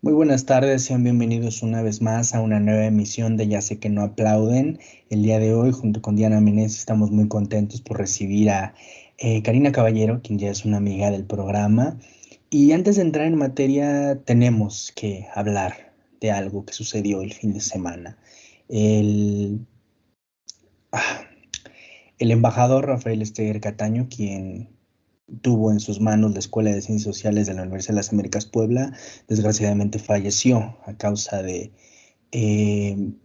Muy buenas tardes, sean bienvenidos una vez más a una nueva emisión de Ya sé que no aplauden. El día de hoy, junto con Diana Meneses, estamos muy contentos por recibir a Karina Caballero, quien ya es una amiga del programa. Y antes de entrar en materia, tenemos que hablar de algo que sucedió el fin de semana. El, ah, el embajador Rafael Esteguer Cataño, quien tuvo en sus manos la Escuela de Ciencias Sociales de la Universidad de las Américas Puebla, desgraciadamente falleció a causa eh, de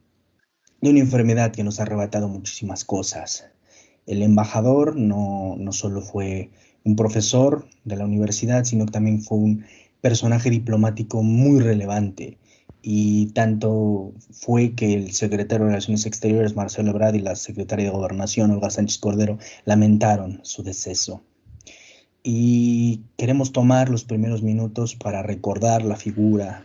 una enfermedad que nos ha arrebatado muchísimas cosas. El embajador no solo fue un profesor de la universidad, sino que también fue un personaje diplomático muy relevante. Y tanto fue que el secretario de Relaciones Exteriores, Marcelo Ebrard, y la secretaria de Gobernación, Olga Sánchez Cordero, lamentaron su deceso. Y queremos tomar los primeros minutos para recordar la figura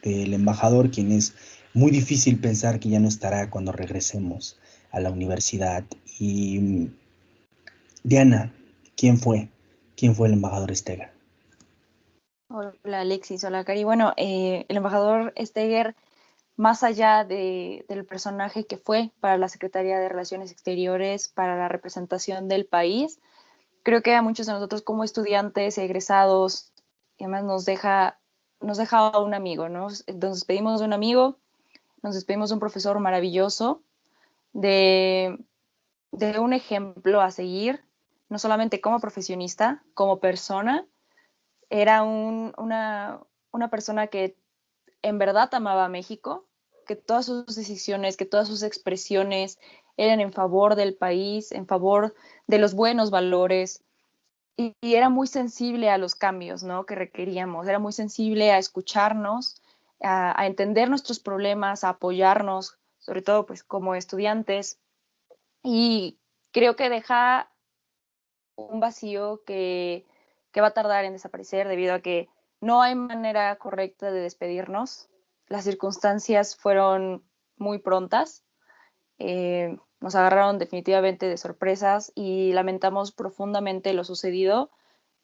del embajador, quien es muy difícil pensar que ya no estará cuando regresemos a la universidad. Y Diana, ¿quién fue? ¿Quién fue el embajador Estega? Hola Alexis, hola Cari. Bueno, el embajador Steger, más allá del personaje que fue para la Secretaría de Relaciones Exteriores, para la representación del país, creo que a muchos de nosotros como estudiantes, egresados, y además nos deja un amigo, ¿no? Nos despedimos de un amigo, nos despedimos de un profesor maravilloso, de, de un ejemplo a seguir, no solamente como profesionista, como persona. Era una persona que en verdad amaba a México, que todas sus decisiones, que todas sus expresiones eran en favor del país, en favor de los buenos valores, y era muy sensible a los cambios, ¿no?, que requeríamos, era muy sensible a escucharnos, a entender nuestros problemas, a apoyarnos, sobre todo pues como estudiantes, y creo que deja un vacío que va a tardar en desaparecer debido a que no hay manera correcta de despedirnos. Las circunstancias fueron muy prontas, nos agarraron definitivamente de sorpresas y lamentamos profundamente lo sucedido,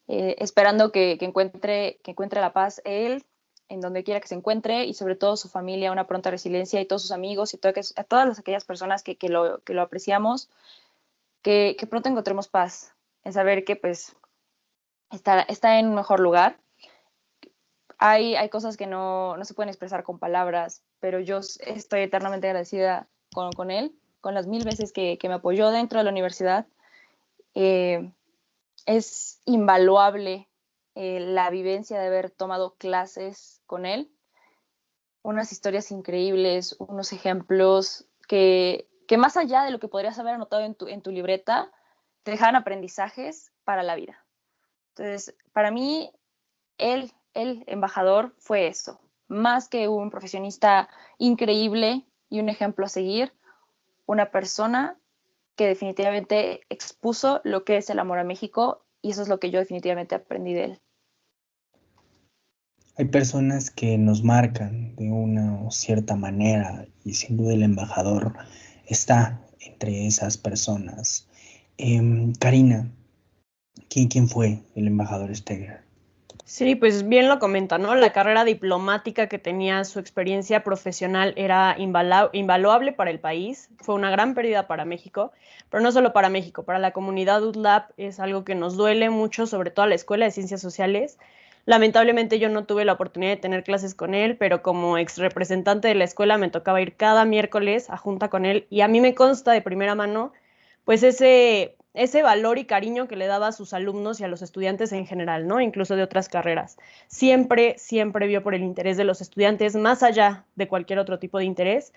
esperando que encuentre la paz él en donde quiera que se encuentre y sobre todo su familia, una pronta resiliencia y todos sus amigos y a todas aquellas personas que lo apreciamos, que pronto encontremos paz en saber que pues está en un mejor lugar. Hay cosas que no se pueden expresar con palabras, pero yo estoy eternamente agradecida con él, con las mil veces que me apoyó dentro de la universidad. Eh, es invaluable la vivencia de haber tomado clases con él, unas historias increíbles, unos ejemplos que más allá de lo que podrías haber anotado en tu libreta, te dejan aprendizajes para la vida. Entonces, para mí, el embajador fue eso, más que un profesionista increíble y un ejemplo a seguir, una persona que definitivamente expuso lo que es el amor a México y eso es lo que yo definitivamente aprendí de él. Hay personas que nos marcan de una o cierta manera y sin duda el embajador está entre esas personas. Karina, ¿quién fue el embajador Steger? Sí, pues bien lo comenta, ¿no? La carrera diplomática que tenía, su experiencia profesional era invaluable para el país, fue una gran pérdida para México, pero no solo para México, para la comunidad UDLAP es algo que nos duele mucho, sobre todo a la Escuela de Ciencias Sociales. Lamentablemente yo no tuve la oportunidad de tener clases con él, pero como ex representante de la escuela me tocaba ir cada miércoles a junta con él y a mí me consta de primera mano pues ese valor y cariño que le daba a sus alumnos y a los estudiantes en general, ¿no? Incluso de otras carreras. Siempre, siempre vio por el interés de los estudiantes, más allá de cualquier otro tipo de interés.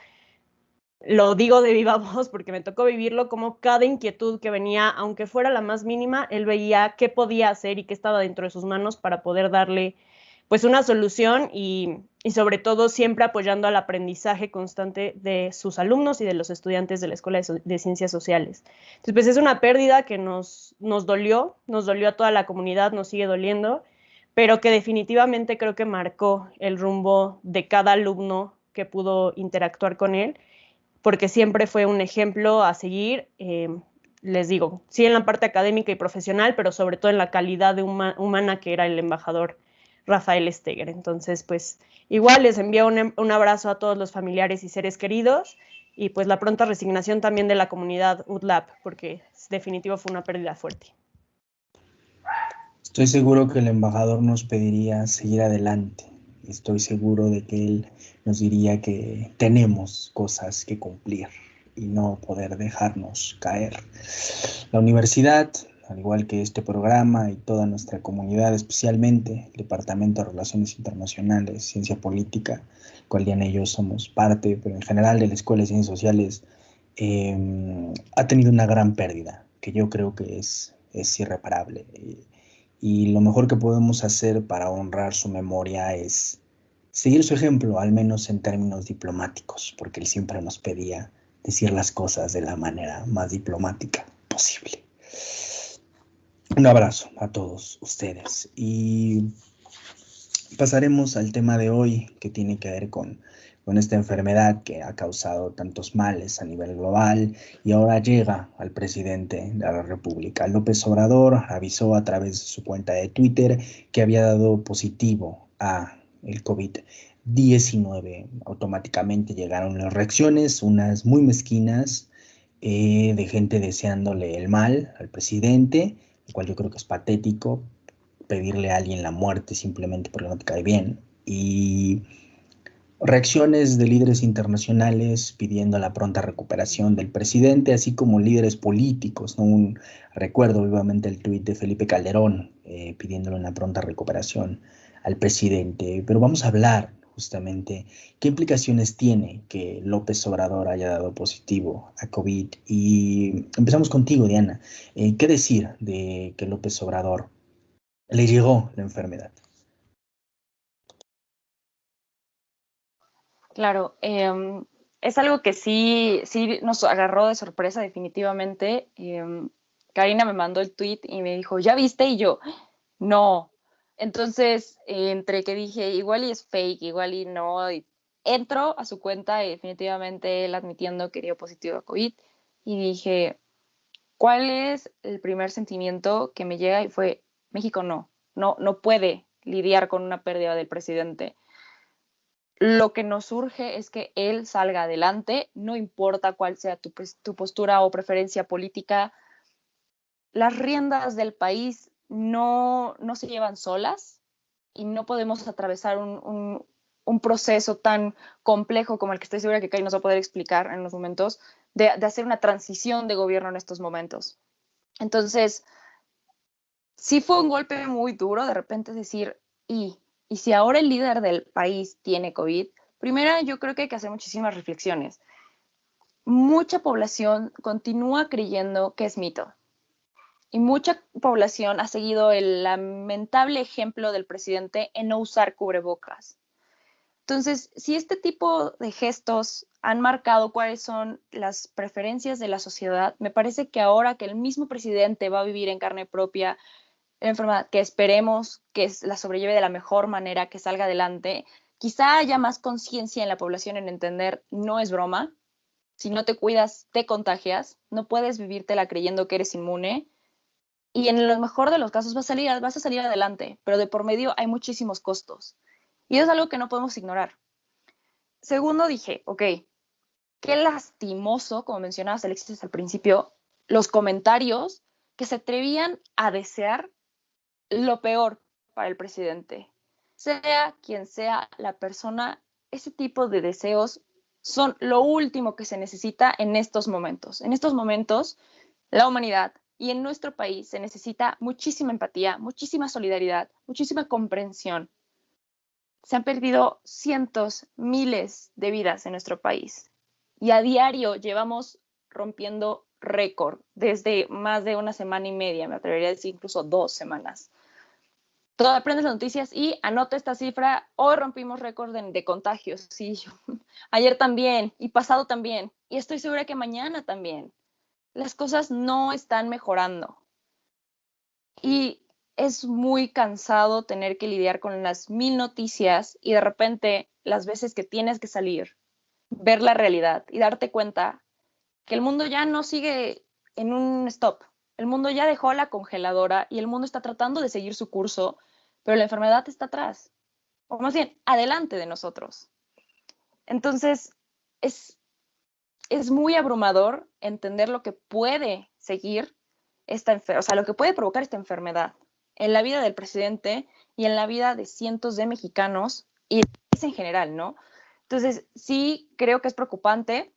Lo digo de viva voz porque me tocó vivirlo, como cada inquietud que venía, aunque fuera la más mínima, él veía qué podía hacer y qué estaba dentro de sus manos para poder darle pues una solución y sobre todo siempre apoyando al aprendizaje constante de sus alumnos y de los estudiantes de la Escuela de Ciencias Sociales. Entonces, pues es una pérdida que nos dolió a toda la comunidad, nos sigue doliendo, pero que definitivamente creo que marcó el rumbo de cada alumno que pudo interactuar con él, porque siempre fue un ejemplo a seguir, les digo, sí en la parte académica y profesional, pero sobre todo en la calidad de humana que era el embajador Rafael Steger. Entonces, pues igual les envío un abrazo a todos los familiares y seres queridos y pues la pronta resignación también de la comunidad UTLAP, porque definitivo fue una pérdida fuerte. Estoy seguro que el embajador nos pediría seguir adelante. Estoy seguro de que él nos diría que tenemos cosas que cumplir y no poder dejarnos caer. La universidad, al igual que este programa y toda nuestra comunidad, especialmente el Departamento de Relaciones Internacionales, Ciencia Política, cual Diana y yo somos parte, pero en general de la Escuela de Ciencias Sociales, ha tenido una gran pérdida, que yo creo que es irreparable. Y lo mejor que podemos hacer para honrar su memoria es seguir su ejemplo, al menos en términos diplomáticos, porque él siempre nos pedía decir las cosas de la manera más diplomática posible. Un abrazo a todos ustedes y pasaremos al tema de hoy, que tiene que ver con esta enfermedad que ha causado tantos males a nivel global y ahora llega al presidente de la República. López Obrador avisó a través de su cuenta de Twitter que había dado positivo a el COVID-19. Automáticamente llegaron las reacciones, unas muy mezquinas, de gente deseándole el mal al presidente, lo cual yo creo que es patético, pedirle a alguien la muerte simplemente porque no te cae bien, y reacciones de líderes internacionales pidiendo la pronta recuperación del presidente, así como líderes políticos, ¿no? Recuerdo vivamente el tuit de Felipe Calderón pidiéndole una pronta recuperación al presidente. Pero vamos a hablar justamente qué implicaciones tiene que López Obrador haya dado positivo a COVID. Y empezamos contigo, Diana. ¿Qué decir de que López Obrador le llegó la enfermedad? Claro, es algo que sí nos agarró de sorpresa definitivamente. Karina me mandó el tweet y me dijo, ¿ya viste? Y yo, no. Entonces, entre que dije, igual y es fake, igual y no, y entro a su cuenta y definitivamente él admitiendo que dio positivo a COVID y dije, ¿cuál es el primer sentimiento que me llega? Y fue, México no puede lidiar con una pérdida del presidente. Lo que nos urge es que él salga adelante, no importa cuál sea tu postura o preferencia política. Las riendas del país no se llevan solas y no podemos atravesar un proceso tan complejo como el que estoy segura que Kai nos va a poder explicar en unos momentos, de hacer una transición de gobierno en estos momentos. Entonces, sí fue un golpe muy duro de repente decir, y si ahora el líder del país tiene COVID, primero yo creo que hay que hacer muchísimas reflexiones. Mucha población continúa creyendo que es mito. Y mucha población ha seguido el lamentable ejemplo del presidente en no usar cubrebocas. Entonces, si este tipo de gestos han marcado cuáles son las preferencias de la sociedad, me parece que ahora que el mismo presidente va a vivir en carne propia la enfermedad, que esperemos que la sobrelleve de la mejor manera, que salga adelante, quizá haya más conciencia en la población en entender, no es broma, si no te cuidas, te contagias, no puedes vivírtela creyendo que eres inmune, y en lo mejor de los casos vas a salir adelante, pero de por medio hay muchísimos costos. Y es algo que no podemos ignorar. Segundo, dije, ok, qué lastimoso, como mencionabas, Alexis, al principio, los comentarios que se atrevían a desear lo peor para el presidente. Sea quien sea la persona, ese tipo de deseos son lo último que se necesita en estos momentos. En estos momentos, la humanidad y en nuestro país se necesita muchísima empatía, muchísima solidaridad, muchísima comprensión. Se han perdido cientos, miles de vidas en nuestro país y a diario llevamos rompiendo récord desde más de una semana y media, me atrevería a decir incluso 2 semanas. Todo aprendes las noticias y anota esta cifra. Hoy rompimos récord de contagios, sí. Ayer también y pasado también. Y estoy segura que mañana también. Las cosas no están mejorando. Y es muy cansado tener que lidiar con las 1000 noticias y de repente las veces que tienes que salir, ver la realidad y darte cuenta que el mundo ya no sigue en un stop. El mundo ya dejó la congeladora y el mundo está tratando de seguir su curso, pero la enfermedad está atrás, o más bien, adelante de nosotros. Entonces, es muy abrumador entender lo que puede seguir o sea, lo que puede provocar esta enfermedad en la vida del presidente y en la vida de cientos de mexicanos y en general, ¿no? Entonces, sí creo que es preocupante,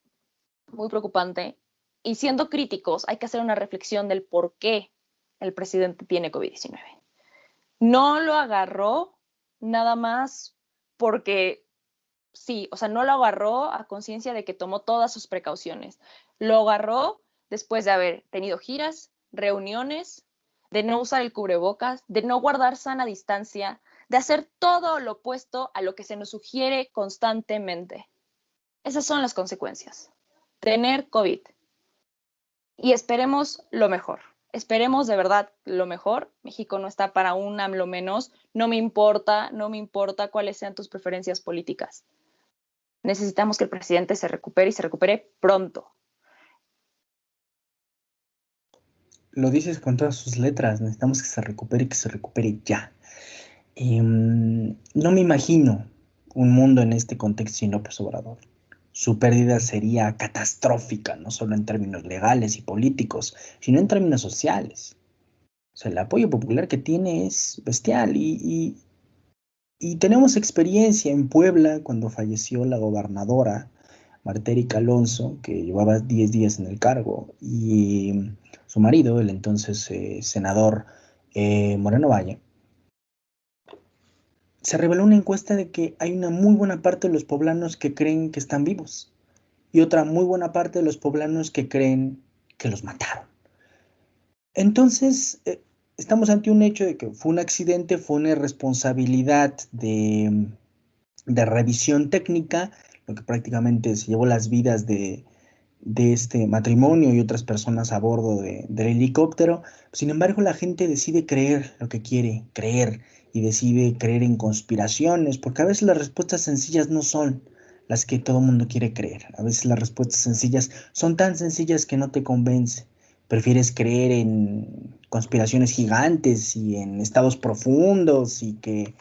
muy preocupante, y siendo críticos hay que hacer una reflexión del por qué el presidente tiene COVID-19. No lo agarró nada más porque sí, o sea, no lo agarró a conciencia de que tomó todas sus precauciones. Lo agarró después de haber tenido giras, reuniones, de no usar el cubrebocas, de no guardar sana distancia, de hacer todo lo opuesto a lo que se nos sugiere constantemente. Esas son las consecuencias. Tener COVID. Y esperemos lo mejor. Esperemos de verdad lo mejor. México no está para un AMLO menos. No me importa cuáles sean tus preferencias políticas. Necesitamos que el presidente se recupere y se recupere pronto. Lo dices con todas sus letras, necesitamos que se recupere ya. No me imagino un mundo en este contexto sin López Obrador. Su pérdida sería catastrófica, no solo en términos legales y políticos, sino en términos sociales. O sea, el apoyo popular que tiene es bestial y tenemos experiencia en Puebla cuando falleció la gobernadora Marta Erika Alonso, que llevaba 10 días en el cargo, y su marido, el entonces senador Moreno Valle. Se reveló una encuesta de que hay una muy buena parte de los poblanos que creen que están vivos y otra muy buena parte de los poblanos que creen que los mataron. Entonces, estamos ante un hecho de que fue un accidente, fue una irresponsabilidad de revisión técnica, lo que prácticamente se llevó las vidas de este matrimonio y otras personas a bordo del helicóptero. Sin embargo, la gente decide creer lo que quiere creer y decide creer en conspiraciones, porque a veces las respuestas sencillas no son las que todo el mundo quiere creer. A veces las respuestas sencillas son tan sencillas que no te convence. Prefieres creer en conspiraciones gigantes y en estados profundos y que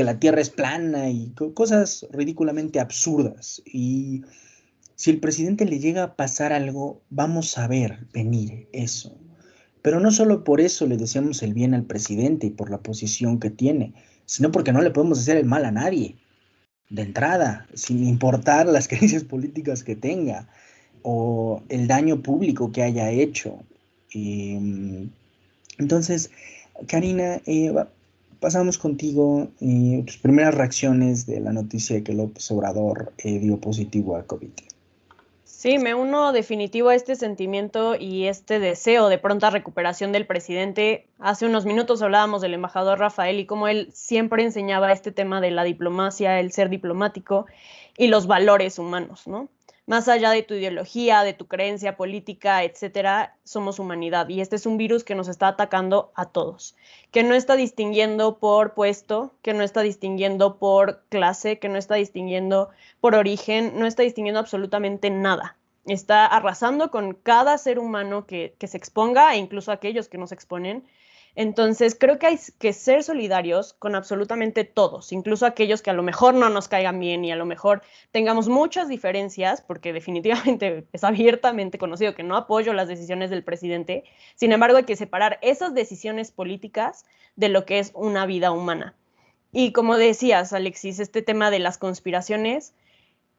la Tierra es plana y cosas ridículamente absurdas. Y si el presidente le llega a pasar algo, vamos a ver venir eso. Pero no solo por eso le deseamos el bien al presidente y por la posición que tiene, sino porque no le podemos hacer el mal a nadie, de entrada, sin importar las creencias políticas que tenga o el daño público que haya hecho. Entonces, Karina, pasamos contigo tus primeras reacciones de la noticia de que López Obrador dio positivo a COVID. Sí, me uno definitivo a este sentimiento y este deseo de pronta recuperación del presidente. Hace unos minutos hablábamos del embajador Rafael y cómo él siempre enseñaba este tema de la diplomacia, el ser diplomático y los valores humanos, ¿no? Más allá de tu ideología, de tu creencia política, etcétera, somos humanidad y este es un virus que nos está atacando a todos, que no está distinguiendo por puesto, que no está distinguiendo por clase, que no está distinguiendo por origen, no está distinguiendo absolutamente nada. Está arrasando con cada ser humano que se exponga e incluso aquellos que no se exponen. Entonces, creo que hay que ser solidarios con absolutamente todos, incluso aquellos que a lo mejor no nos caigan bien y a lo mejor tengamos muchas diferencias, porque definitivamente es abiertamente conocido que no apoyo las decisiones del presidente. Sin embargo, hay que separar esas decisiones políticas de lo que es una vida humana. Y como decías, Alexis, este tema de las conspiraciones,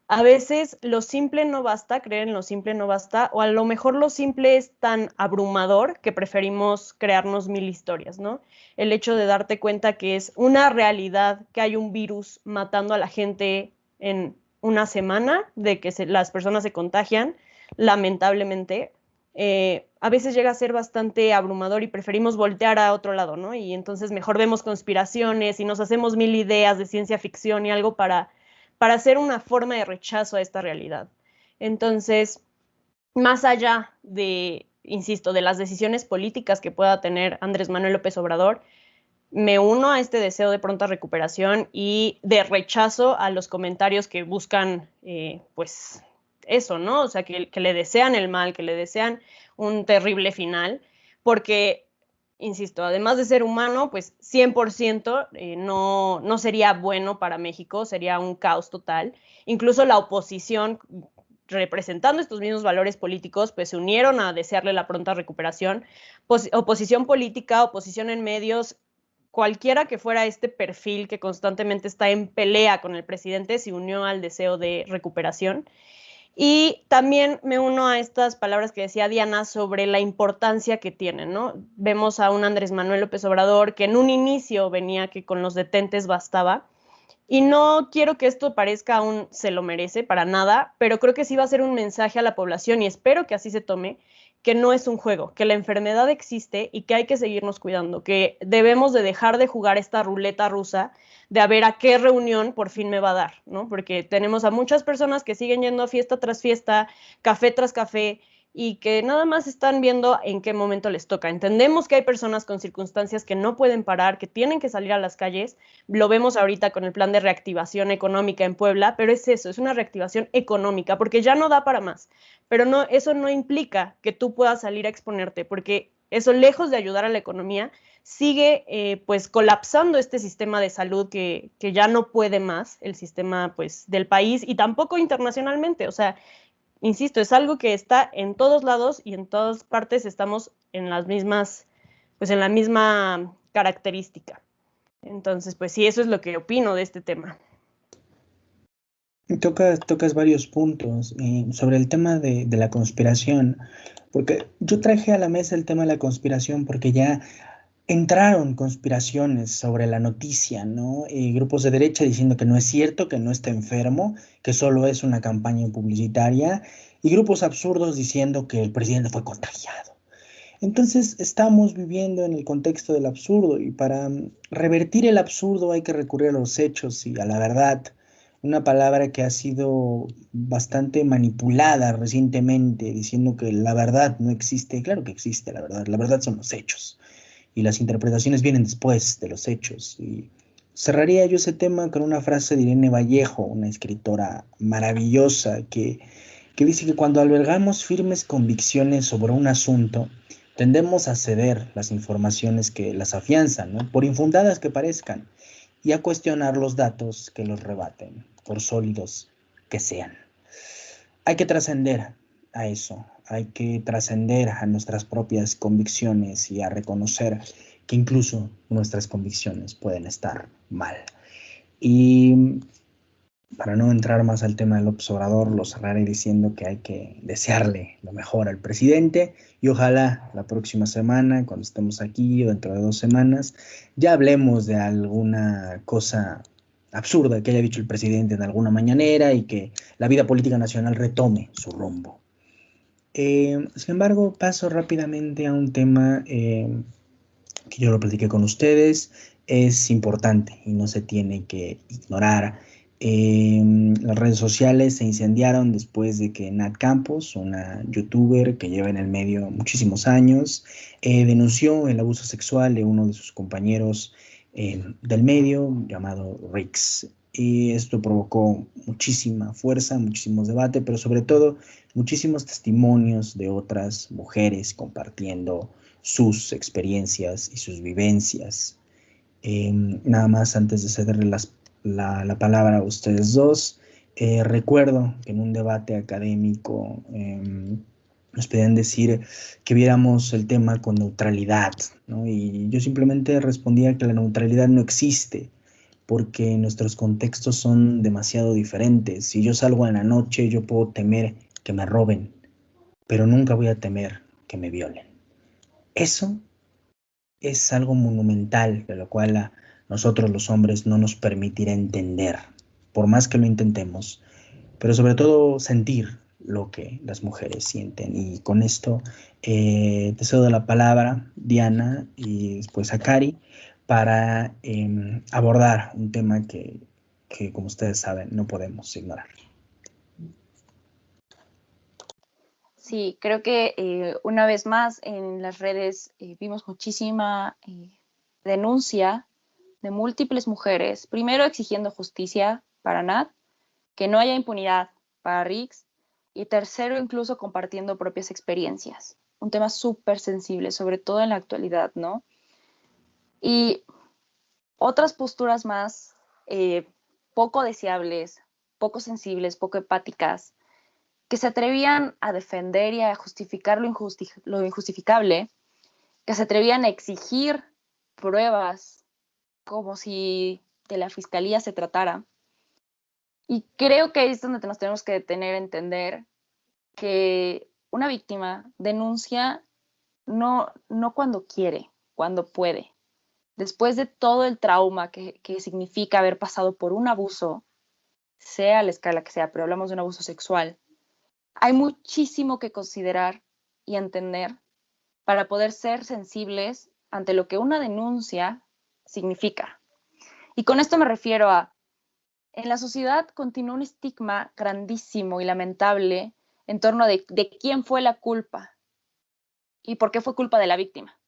a veces lo simple no basta, creer en lo simple no basta, o a lo mejor lo simple es tan abrumador que preferimos crearnos mil historias, ¿no? El hecho de darte cuenta que es una realidad que hay un virus matando a la gente en una semana, de que las personas se contagian, lamentablemente, a veces llega a ser bastante abrumador y preferimos voltear a otro lado, ¿no? Y entonces mejor vemos conspiraciones y nos hacemos mil ideas de ciencia ficción y algo para hacer una forma de rechazo a esta realidad. Entonces, más allá de, insisto, de las decisiones políticas que pueda tener Andrés Manuel López Obrador, me uno a este deseo de pronta recuperación y de rechazo a los comentarios que buscan, pues, eso, ¿no? O sea, que le desean el mal, que le desean un terrible final, porque insisto, además de ser humano, pues 100% no sería bueno para México, sería un caos total. Incluso la oposición, representando estos mismos valores políticos, pues se unieron a desearle la pronta recuperación. Oposición política, oposición en medios, cualquiera que fuera este perfil que constantemente está en pelea con el presidente, se unió al deseo de recuperación. Y también me uno a estas palabras que decía Diana sobre la importancia que tienen, ¿no? Vemos a un Andrés Manuel López Obrador que en un inicio venía que con los detentes bastaba, y no quiero que esto parezca un se lo merece para nada, pero creo que sí va a ser un mensaje a la población y espero que así se tome, que no es un juego, que la enfermedad existe y que hay que seguirnos cuidando, que debemos de dejar de jugar esta ruleta rusa de a ver a qué reunión por fin me va a dar, ¿no? Porque tenemos a muchas personas que siguen yendo a fiesta tras fiesta, café tras café, y que nada más están viendo en qué momento les toca. Entendemos que hay personas con circunstancias que no pueden parar, que tienen que salir a las calles, lo vemos ahorita con el plan de reactivación económica en Puebla, pero es eso, es una reactivación económica, porque ya no da para más. Pero no, eso no implica que tú puedas salir a exponerte, porque eso, lejos de ayudar a la economía, sigue pues colapsando este sistema de salud que ya no puede más, el sistema pues del país y tampoco internacionalmente. O sea, insisto, es algo que está en todos lados y en todas partes estamos en las mismas, pues en la misma característica. Entonces, pues sí, eso es lo que opino de este tema. Tocas varios puntos sobre el tema de la conspiración, porque yo traje a la mesa el tema de la conspiración porque ya entraron conspiraciones sobre la noticia, ¿no? Grupos de derecha diciendo que no es cierto, que no está enfermo, que solo es una campaña publicitaria, y grupos absurdos diciendo que el presidente fue contagiado. Entonces estamos viviendo en el contexto del absurdo y para revertir el absurdo hay que recurrir a los hechos y a la verdad, una palabra que ha sido bastante manipulada recientemente, diciendo que la verdad no existe. Claro que existe la verdad son los hechos y las interpretaciones vienen después de los hechos. Y cerraría yo ese tema con una frase de Irene Vallejo, una escritora maravillosa que dice que cuando albergamos firmes convicciones sobre un asunto, tendemos a ceder las informaciones que las afianzan, ¿no? Por infundadas que parezcan, y a cuestionar los datos que los rebaten, por sólidos que sean. Hay que trascender a eso, hay que trascender a nuestras propias convicciones y a reconocer que incluso nuestras convicciones pueden estar mal. Y para no entrar más al tema del observador, lo cerraré diciendo que hay que desearle lo mejor al presidente y ojalá la próxima semana, cuando estemos aquí o dentro de 2 semanas, ya hablemos de alguna cosa absurda que haya dicho el presidente en alguna mañanera y que la vida política nacional retome su rumbo. Sin embargo, paso rápidamente a un tema que yo lo platiqué con ustedes, es importante y no se tiene que ignorar. Las redes sociales se incendiaron después de que Nat Campos, una youtuber que lleva en el medio muchísimos años, denunció el abuso sexual de uno de sus compañeros del medio llamado Rix. Y esto provocó muchísima fuerza, muchísimos debates, pero sobre todo muchísimos testimonios de otras mujeres compartiendo sus experiencias y sus vivencias. Nada más antes de cederle la palabra a ustedes dos, recuerdo que en un debate académico nos pedían decir que viéramos el tema con neutralidad, ¿no? Y yo simplemente respondía que la neutralidad no existe, porque nuestros contextos son demasiado diferentes. Si yo salgo en la noche, yo puedo temer que me roben, pero nunca voy a temer que me violen. Eso es algo monumental, de lo cual a nosotros los hombres no nos permitirá entender, por más que lo intentemos, pero sobre todo sentir lo que las mujeres sienten. Y con esto te cedo la palabra, Diana, y después a Cari, para abordar un tema que, como ustedes saben, no podemos ignorar. Sí, creo que una vez más en las redes vimos muchísima denuncia de múltiples mujeres, primero exigiendo justicia para Nat, que no haya impunidad para Rix, y tercero incluso compartiendo propias experiencias. Un tema súper sensible, sobre todo en la actualidad, ¿no? Y otras posturas más poco deseables, poco sensibles, poco empáticas, que se atrevían a defender y a justificar lo injustificable, que se atrevían a exigir pruebas como si de la fiscalía se tratara. Y creo que ahí es donde nos tenemos que detener a entender que una víctima denuncia no cuando quiere, cuando puede. Después de todo el trauma que significa haber pasado por un abuso, sea a la escala que sea, pero hablamos de un abuso sexual, hay muchísimo que considerar y entender para poder ser sensibles ante lo que una denuncia significa. Y con esto me refiero a, en la sociedad continúa un estigma grandísimo y lamentable en torno de quién fue la culpa y por qué fue culpa de la víctima.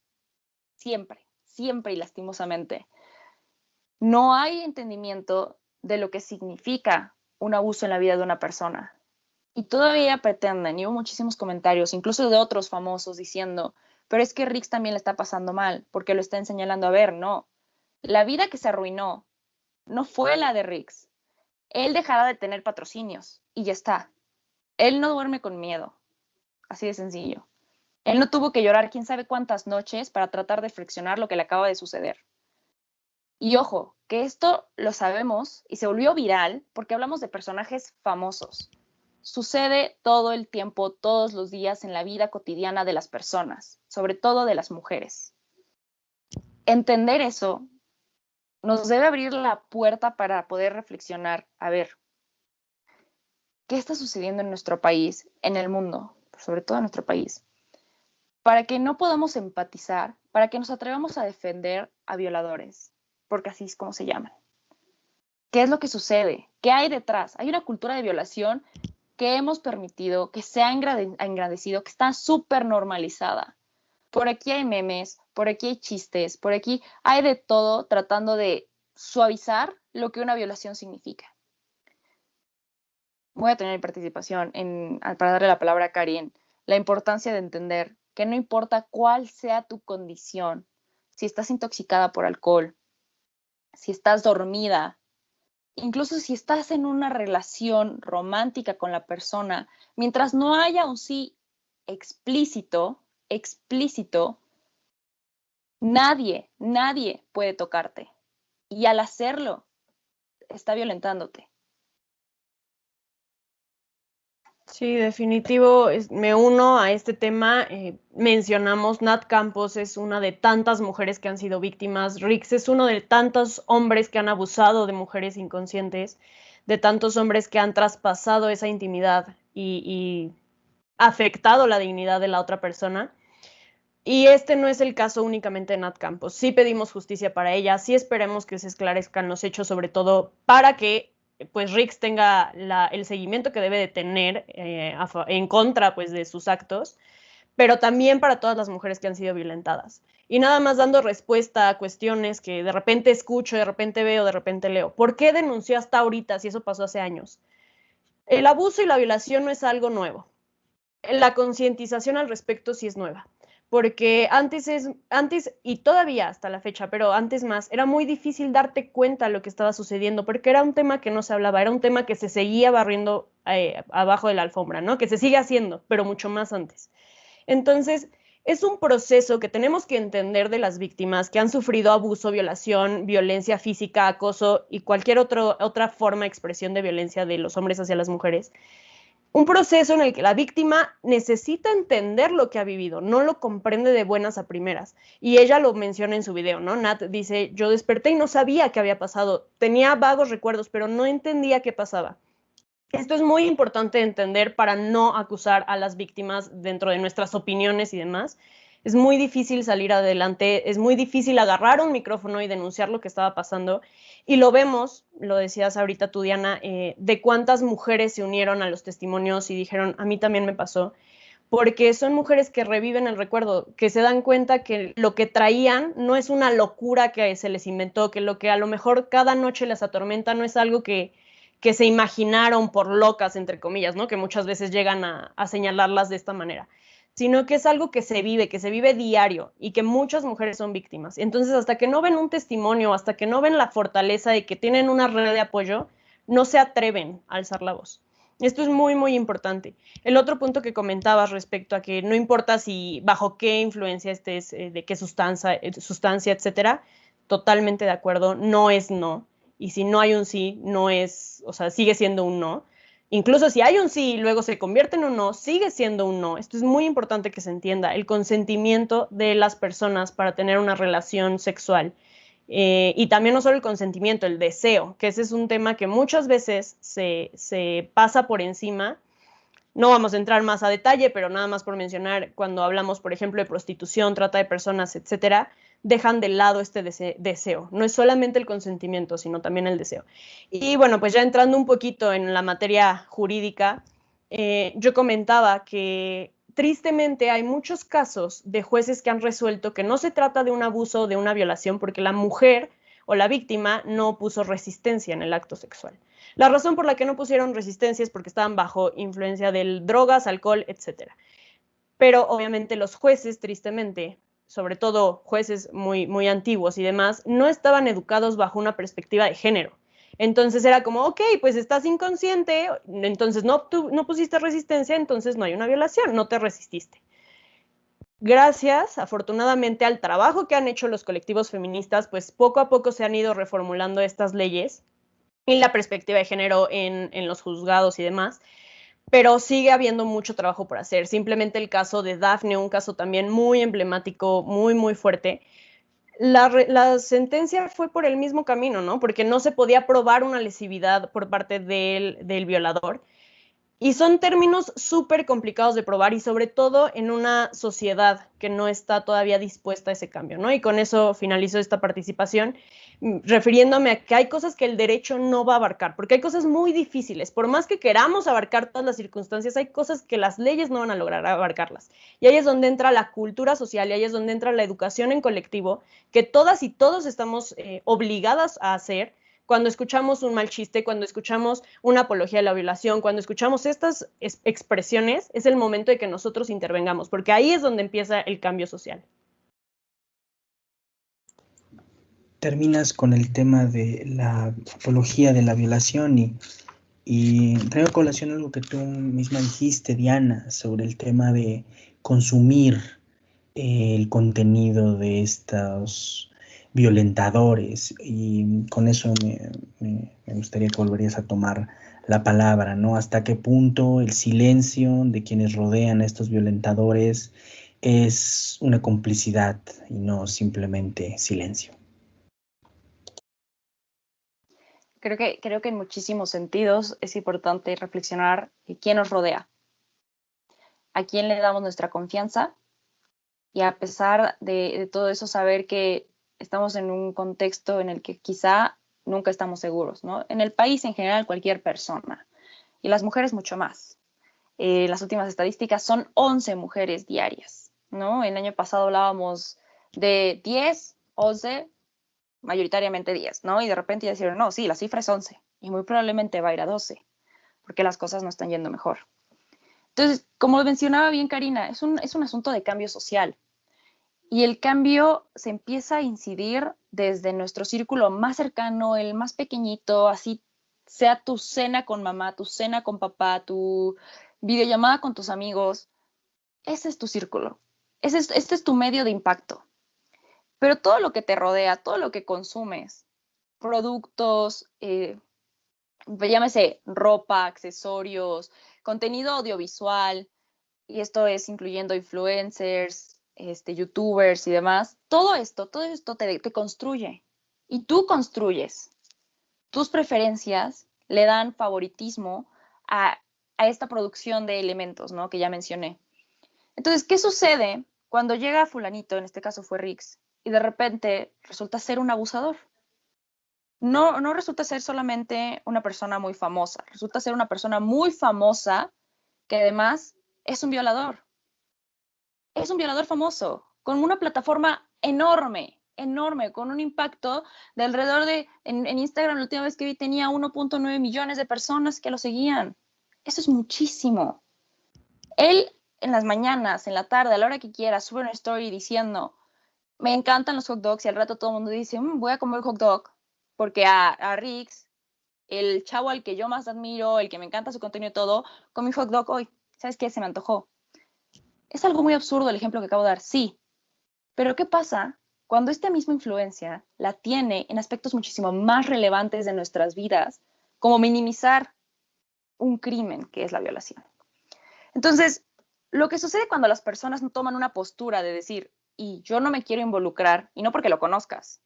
Siempre, siempre y lastimosamente. No hay entendimiento de lo que significa un abuso en la vida de una persona. Y todavía pretenden, y hubo muchísimos comentarios, incluso de otros famosos, diciendo, pero es que Rix también le está pasando mal, porque lo están señalando. A ver, no. La vida que se arruinó no fue la de Rix. Él dejará de tener patrocinios y ya está. Él no duerme con miedo. Así de sencillo. Él no tuvo que llorar quién sabe cuántas noches para tratar de flexionar lo que le acaba de suceder. Y ojo, que esto lo sabemos y se volvió viral porque hablamos de personajes famosos. Sucede todo el tiempo, todos los días en la vida cotidiana de las personas, sobre todo de las mujeres. Entender eso nos debe abrir la puerta para poder reflexionar, a ver, ¿qué está sucediendo en nuestro país, en el mundo, sobre todo en nuestro país? Para que no podamos empatizar, para que nos atrevamos a defender a violadores, porque así es como se llaman. ¿Qué es lo que sucede? ¿Qué hay detrás? Hay una cultura de violación que hemos permitido, que se ha engrandecido, que está súper normalizada. Por aquí hay memes, por aquí hay chistes, por aquí hay de todo tratando de suavizar lo que una violación significa. Voy a tener mi participación para darle la palabra a Karin, la importancia de entender que no importa cuál sea tu condición, si estás intoxicada por alcohol, si estás dormida, incluso si estás en una relación romántica con la persona, mientras no haya un sí explícito, nadie puede tocarte. Y al hacerlo, está violentándote. Sí, definitivo, me uno a este tema. Mencionamos, Nat Campos es una de tantas mujeres que han sido víctimas, Rix es uno de tantos hombres que han abusado de mujeres inconscientes, de tantos hombres que han traspasado esa intimidad y afectado la dignidad de la otra persona. Y este no es el caso únicamente de Nat Campos. Sí pedimos justicia para ella, sí esperemos que se esclarezcan los hechos, sobre todo para que pues Rix tenga el seguimiento que debe de tener en contra pues de sus actos, pero también para todas las mujeres que han sido violentadas. Y nada más dando respuesta a cuestiones que de repente escucho, de repente veo, de repente leo. ¿Por qué denunció hasta ahorita si eso pasó hace años? El abuso y la violación no es algo nuevo. La concientización al respecto sí es nueva. Porque antes y todavía hasta la fecha, pero antes más, era muy difícil darte cuenta de lo que estaba sucediendo, porque era un tema que no se hablaba, era un tema que se seguía barriendo abajo de la alfombra, ¿no? Que se sigue haciendo, pero mucho más antes. Entonces, es un proceso que tenemos que entender de las víctimas que han sufrido abuso, violación, violencia física, acoso y cualquier otra forma de expresión de violencia de los hombres hacia las mujeres. Un proceso en el que la víctima necesita entender lo que ha vivido, no lo comprende de buenas a primeras. Y ella lo menciona en su video, ¿no? Nat dice, yo desperté y no sabía qué había pasado. Tenía vagos recuerdos, pero no entendía qué pasaba. Esto es muy importante de entender para no acusar a las víctimas dentro de nuestras opiniones y demás. Es muy difícil salir adelante, es muy difícil agarrar un micrófono y denunciar lo que estaba pasando. Y lo vemos, lo decías ahorita tú, Diana, de cuántas mujeres se unieron a los testimonios y dijeron, a mí también me pasó, porque son mujeres que reviven el recuerdo, que se dan cuenta que lo que traían no es una locura que se les inventó, que lo que a lo mejor cada noche les atormenta no es algo que se imaginaron por locas, entre comillas, ¿no? Que muchas veces llegan a señalarlas de esta manera, sino que es algo que se vive diario y que muchas mujeres son víctimas. Entonces, hasta que no ven un testimonio, hasta que no ven la fortaleza de que tienen una red de apoyo, no se atreven a alzar la voz. Esto es muy, muy importante. El otro punto que comentabas respecto a que no importa si bajo qué influencia estés, de qué sustancia, etcétera, totalmente de acuerdo, no es no. Y si no hay un sí, no es, o sea, sigue siendo un no. Incluso si hay un sí y luego se convierte en un no, sigue siendo un no. Esto es muy importante que se entienda, el consentimiento de las personas para tener una relación sexual. Y también no solo el consentimiento, el deseo, que ese es un tema que muchas veces se pasa por encima. No vamos a entrar más a detalle, pero nada más por mencionar, cuando hablamos, por ejemplo, de prostitución, trata de personas, etcétera, dejan de lado este deseo. No es solamente el consentimiento, sino también el deseo. Y bueno, pues ya entrando un poquito en la materia jurídica, yo comentaba que tristemente hay muchos casos de jueces que han resuelto que no se trata de un abuso o de una violación porque la mujer o la víctima no puso resistencia en el acto sexual. La razón por la que no pusieron resistencia es porque estaban bajo influencia de drogas, alcohol, etc. Pero obviamente los jueces, tristemente, sobre todo jueces muy, muy antiguos y demás, no estaban educados bajo una perspectiva de género. Entonces era como, ok, pues estás inconsciente, entonces no pusiste resistencia, entonces no hay una violación, no te resististe. Gracias, afortunadamente, al trabajo que han hecho los colectivos feministas, pues poco a poco se han ido reformulando estas leyes y la perspectiva de género en los juzgados y demás, pero sigue habiendo mucho trabajo por hacer. Simplemente el caso de Dafne, un caso también muy emblemático, muy, muy fuerte. La sentencia fue por el mismo camino, ¿no? Porque no se podía probar una lesividad por parte del violador. Y son términos súper complicados de probar y sobre todo en una sociedad que no está todavía dispuesta a ese cambio, ¿no? Y con eso finalizo esta participación, refiriéndome a que hay cosas que el derecho no va a abarcar, porque hay cosas muy difíciles. Por más que queramos abarcar todas las circunstancias, hay cosas que las leyes no van a lograr abarcarlas. Y ahí es donde entra la cultura social y ahí es donde entra la educación en colectivo, que todas y todos estamos obligadas a hacer. Cuando escuchamos un mal chiste, cuando escuchamos una apología de la violación, cuando escuchamos estas expresiones, es el momento de que nosotros intervengamos, porque ahí es donde empieza el cambio social. Terminas con el tema de la apología de la violación y traigo a colación algo que tú misma dijiste, Diana, sobre el tema de consumir el contenido de estos violentadores, y con eso me gustaría que volverías a tomar la palabra, ¿no? ¿Hasta qué punto el silencio de quienes rodean a estos violentadores es una complicidad y no simplemente silencio? Creo que en muchísimos sentidos es importante reflexionar quién nos rodea, a quién le damos nuestra confianza y a pesar de todo eso saber que estamos en un contexto en el que quizá nunca estamos seguros, ¿no? En el país en general cualquier persona y las mujeres mucho más. Las últimas estadísticas son 11 mujeres diarias, ¿no? El año pasado hablábamos de 10, 11, mayoritariamente 10, ¿no? Y de repente ya dijeron, no, sí, la cifra es 11 y muy probablemente va a ir a 12 porque las cosas no están yendo mejor. Entonces, como mencionaba bien Karina, es un asunto de cambio social y el cambio se empieza a incidir desde nuestro círculo más cercano, el más pequeñito, así sea tu cena con mamá, tu cena con papá, tu videollamada con tus amigos. Ese es tu círculo, este es tu medio de impacto. Pero todo lo que te rodea, todo lo que consumes, productos, llámese ropa, accesorios, contenido audiovisual, y esto es incluyendo influencers, youtubers y demás, todo esto te construye y tú construyes. Tus preferencias le dan favoritismo a esta producción de elementos, ¿no? Que ya mencioné. Entonces, ¿qué sucede cuando llega fulanito, en este caso fue Rix, y de repente resulta ser un abusador? No resulta ser solamente una persona muy famosa, resulta ser una persona muy famosa que además es un violador. Es un violador famoso, con una plataforma enorme, enorme, con un impacto de alrededor de, en Instagram la última vez que vi tenía 1.9 millones de personas que lo seguían. Eso es muchísimo. Él en las mañanas, en la tarde, a la hora que quieras, sube una story diciendo, me encantan los hot dogs, y al rato todo el mundo dice, voy a comer hot dog, porque a Rix, el chavo al que yo más admiro, el que me encanta su contenido y todo, comí hot dog hoy. ¿Sabes qué? Se me antojó. Es algo muy absurdo el ejemplo que acabo de dar, sí. Pero ¿qué pasa cuando esta misma influencia la tiene en aspectos muchísimo más relevantes de nuestras vidas, como minimizar un crimen que es la violación? Entonces, lo que sucede cuando las personas no toman una postura de decir, y yo no me quiero involucrar, y no porque lo conozcas,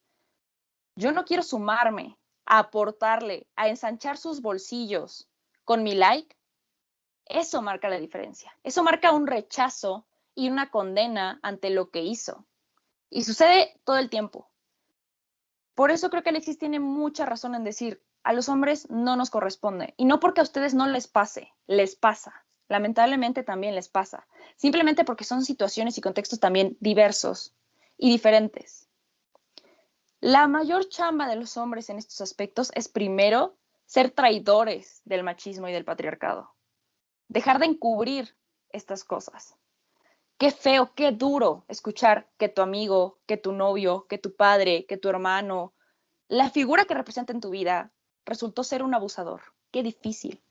yo no quiero sumarme a aportarle, a ensanchar sus bolsillos con mi like, eso marca la diferencia. Eso marca un rechazo y una condena ante lo que hizo. Y sucede todo el tiempo. Por eso creo que Alexis tiene mucha razón en decir, a los hombres no nos corresponde. Y no porque a ustedes no les pase, les pasa. Lamentablemente también les pasa. Simplemente porque son situaciones y contextos también diversos y diferentes. La mayor chamba de los hombres en estos aspectos es primero ser traidores del machismo y del patriarcado. Dejar de encubrir estas cosas. Qué feo, qué duro escuchar que tu amigo, que tu novio, que tu padre, que tu hermano, la figura que representa en tu vida, resultó ser un abusador. Qué difícil.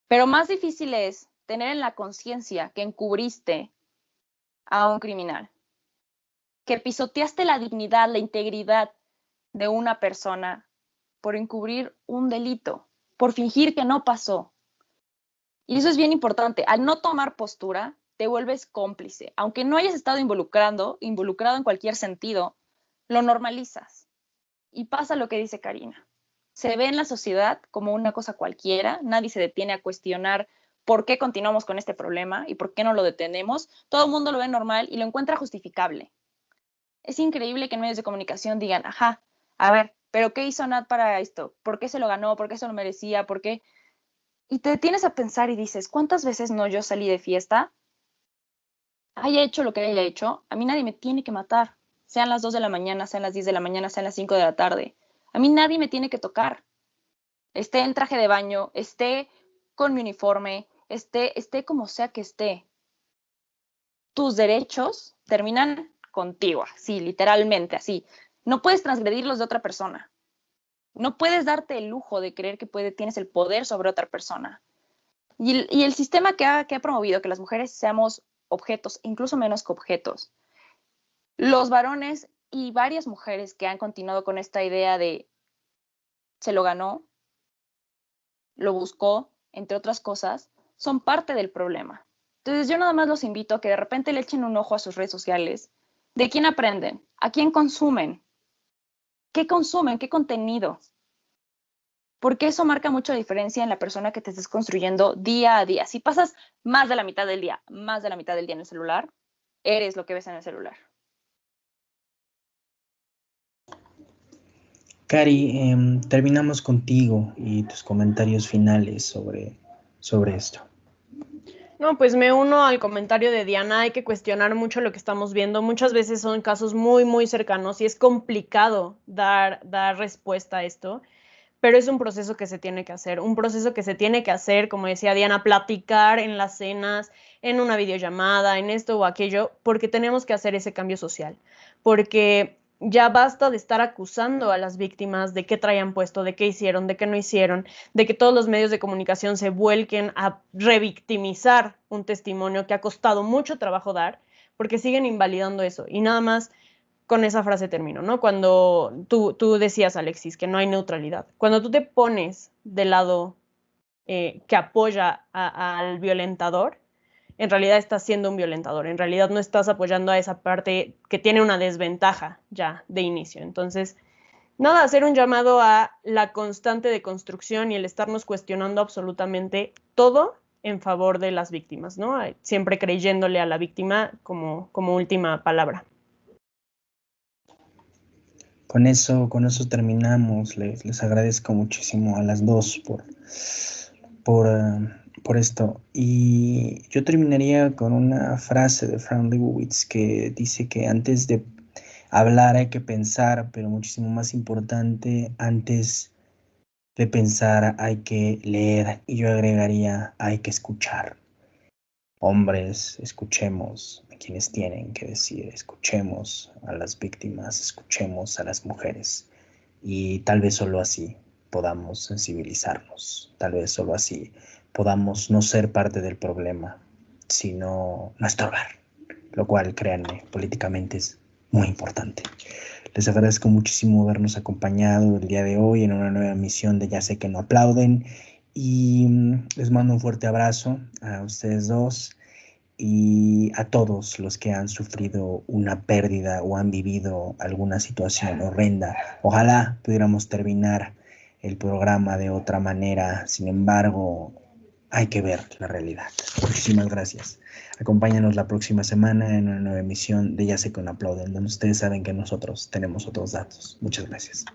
Pero más difícil es tener en la conciencia que encubriste a un criminal, que pisoteaste la dignidad, la integridad de una persona por encubrir un delito, por fingir que no pasó. Y eso es bien importante. Al no tomar postura, te vuelves cómplice. Aunque no hayas estado involucrado en cualquier sentido, lo normalizas. Y pasa lo que dice Karina. Se ve en la sociedad como una cosa cualquiera, nadie se detiene a cuestionar por qué continuamos con este problema y por qué no lo detenemos. Todo el mundo lo ve normal y lo encuentra justificable. Es increíble que en medios de comunicación digan, ajá, a ver, pero ¿qué hizo Nat para esto? ¿Por qué se lo ganó? ¿Por qué se lo merecía? ¿Por qué? Y te detienes a pensar y dices, ¿cuántas veces no yo salí de fiesta? Haya hecho lo que haya hecho, a mí nadie me tiene que matar. Sean las 2 de la mañana, sean las 10 de la mañana, sean las 5 de la tarde. A mí nadie me tiene que tocar. Esté en traje de baño, esté con mi uniforme, esté como sea que esté. Tus derechos terminan contigo, así, literalmente, así. No puedes transgredir los de otra persona. No puedes darte el lujo de creer que tienes el poder sobre otra persona. Y el sistema que ha promovido que las mujeres seamos objetos, incluso menos que objetos. Los varones y varias mujeres que han continuado con esta idea de se lo ganó, lo buscó, entre otras cosas, son parte del problema. Entonces yo nada más los invito a que de repente le echen un ojo a sus redes sociales. ¿De quién aprenden? ¿A quién consumen? ¿Qué consumen? ¿Qué contenido? Porque eso marca mucha diferencia en la persona que te estés construyendo día a día. Si pasas más de la mitad del día en el celular, eres lo que ves en el celular. Cari, terminamos contigo y tus comentarios finales sobre esto. No, pues me uno al comentario de Diana, hay que cuestionar mucho lo que estamos viendo. Muchas veces son casos muy, muy cercanos y es complicado dar respuesta a esto, pero es un proceso que se tiene que hacer, como decía Diana, platicar en las cenas, en una videollamada, en esto o aquello, porque tenemos que hacer ese cambio social, porque ya basta de estar acusando a las víctimas de qué traían puesto, de qué hicieron, de qué no hicieron, de que todos los medios de comunicación se vuelquen a revictimizar un testimonio que ha costado mucho trabajo dar, porque siguen invalidando eso. Y nada más con esa frase termino, ¿no? Cuando tú decías, Alexis, que no hay neutralidad. Cuando tú te pones del lado que apoya al violentador, en realidad estás siendo un violentador, en realidad no estás apoyando a esa parte que tiene una desventaja ya de inicio. Entonces, nada, hacer un llamado a la constante deconstrucción y el estarnos cuestionando absolutamente todo en favor de las víctimas, ¿no? Siempre creyéndole a la víctima como última palabra. Con eso terminamos. Les agradezco muchísimo a las dos por esto. Y yo terminaría con una frase de Fran Lebowitz que dice que antes de hablar hay que pensar, pero muchísimo más importante, antes de pensar hay que leer, y yo agregaría hay que escuchar. Hombres, escuchemos a quienes tienen que decir, escuchemos a las víctimas, escuchemos a las mujeres. Y tal vez solo así podamos sensibilizarnos, tal vez solo así podamos no ser parte del problema, sino no estorbar, lo cual, créanme, políticamente es muy importante. Les agradezco muchísimo habernos acompañado el día de hoy en una nueva emisión de Ya sé que no aplauden y les mando un fuerte abrazo a ustedes dos y a todos los que han sufrido una pérdida o han vivido alguna situación horrenda. Ojalá pudiéramos terminar el programa de otra manera, sin embargo, hay que ver la realidad. Muchísimas gracias. Acompáñanos la próxima semana en una nueva emisión de Ya sé que no aplauden, donde ustedes saben que nosotros tenemos otros datos. Muchas gracias.